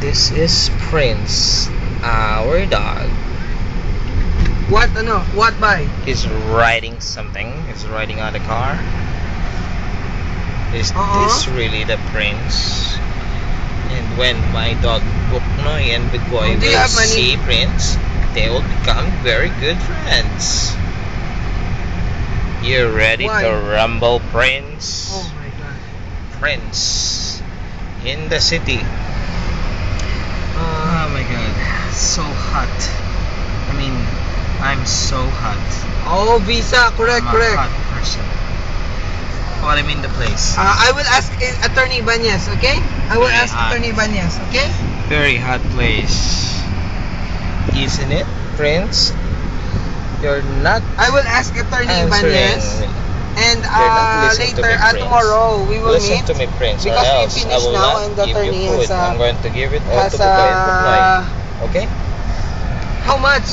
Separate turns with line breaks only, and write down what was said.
This is Prince, our dog.
What ano? What by?
He's riding something. He's riding on the car. Is this really the Prince? And when my dog Buknoy and Bigoy will see Prince, they will become very good friends. You ready to rumble, Prince?
Oh my god.
Prince in the city.
Oh
my god, so hot. I mean, I'm so hot.
Oh, visa, correct,
I'm
correct.
a hot person. What I mean the place.
I will ask Attorney Banyas, okay? I will
Very
ask
hot.
Attorney Banyas, okay?
Very hot place. Isn't it, Prince? You're not
I will ask Attorney
answering
Banyas.
me.
And
You're not listening to
later,
me, Prince.
tomorrow, we will
Listen
meet.
to me, Prince, or
Because we
else I
finished
will
now
not
and the
give you
attorney
food.
has
I'm going to give it all
has
to Bukoy and Buknoy. Okay?
how much?